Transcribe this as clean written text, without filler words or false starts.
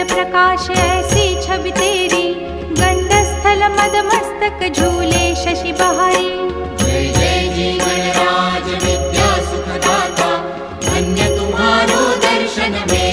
प्रकाश ऐसी छवि तेरी, गंडस्थल मद मस्तक झूले शशि बहारी। जय जय जी गणराज विद्या सुखदाता, धन्य तुम्हारो दर्शन में